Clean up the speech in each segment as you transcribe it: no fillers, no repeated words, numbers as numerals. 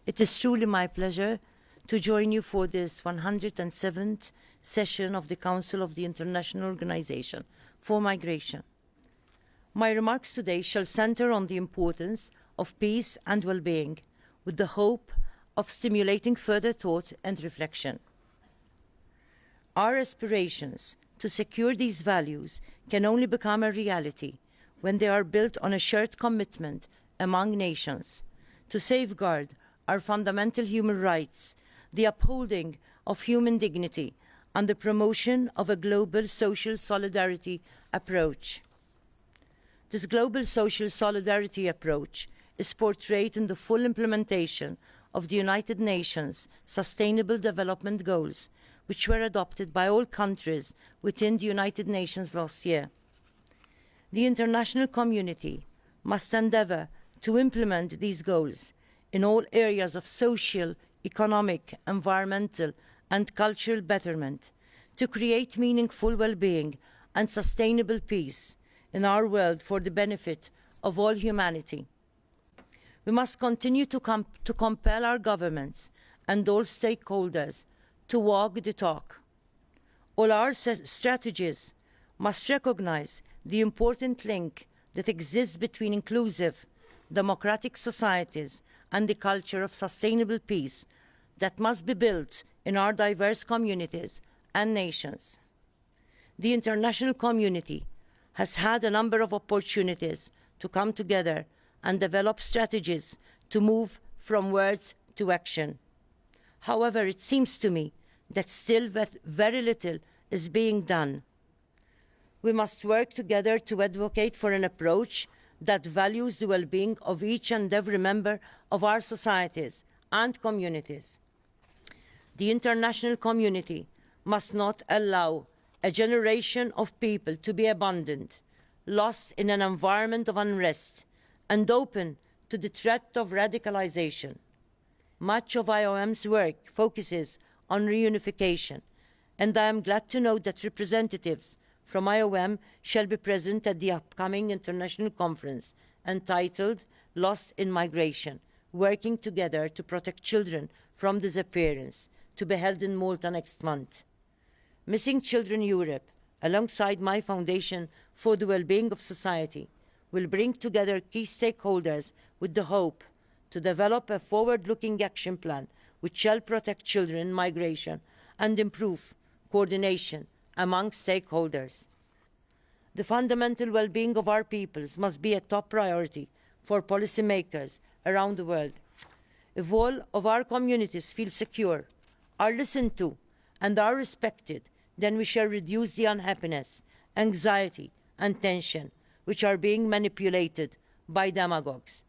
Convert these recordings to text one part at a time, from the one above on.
It is truly my pleasure to join you for this 107th session of the Council of the International Organization for Migration. My remarks today shall center on the importance of peace and well-being, with the hope of stimulating further thought and reflection. Our aspirations to secure these values can only become a reality when they are built on a shared commitment among nations to safeguard our fundamental human rights, the upholding of human dignity, and the promotion of a global social solidarity approach. This global social solidarity approach is portrayed in the full implementation of the United Nations Sustainable Development Goals, which were adopted by all countries within the United Nations last year. The international community must endeavour to implement these goals in all areas of social, economic, environmental, and cultural betterment to create meaningful well-being and sustainable peace in our world for the benefit of all humanity. We must continue to compel our governments and all stakeholders to walk the talk. All our strategies must recognize the important link that exists between inclusive, democratic societies and the culture of sustainable peace that must be built in our diverse communities and nations. The international community has had a number of opportunities to come together and develop strategies to move from words to action. However, it seems to me that still very little is being done. We must work together to advocate for an approach that values the well-being of each and every member of our societies and communities. The international community must not allow a generation of people to be abandoned, lost in an environment of unrest, and open to the threat of radicalization. Much of IOM's work focuses on reunification, and I am glad to note that representatives from IOM shall be present at the upcoming international conference entitled Lost in Migration, Working Together to Protect Children from Disappearance, to be held in Malta next month. Missing Children Europe, alongside my Foundation for the Wellbeing of Society, will bring together key stakeholders with the hope to develop a forward-looking action plan which shall protect children in migration and improve coordination among stakeholders. The fundamental well-being of our peoples must be a top priority for policymakers around the world. If all of our communities feel secure, are listened to, and are respected, then we shall reduce the unhappiness, anxiety, and tension which are being manipulated by demagogues.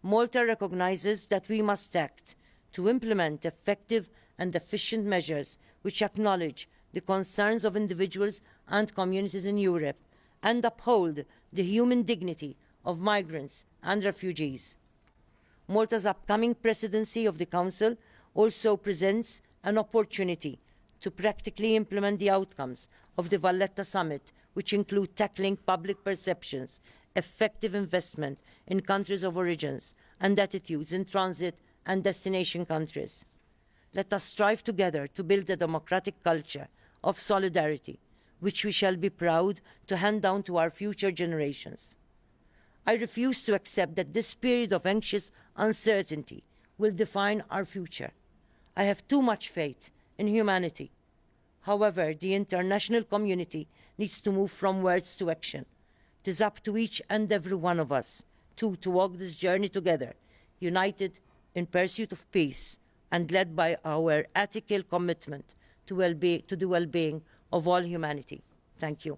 Malta recognizes that we must act to implement effective and efficient measures which acknowledge the concerns of individuals and communities in Europe and uphold the human dignity of migrants and refugees. Malta's upcoming presidency of the Council also presents an opportunity to practically implement the outcomes of the Valletta Summit, which include tackling public perceptions, effective investment in countries of origins, and attitudes in transit and destination countries. Let us strive together to build a democratic culture of solidarity, which we shall be proud to hand down to our future generations. I refuse to accept that this period of anxious uncertainty will define our future. I have too much faith in humanity. However, the international community needs to move from words to action. It is up to each and every one of us to walk this journey together, united in pursuit of peace and led by our ethical commitment to the well-being of all humanity. Thank you.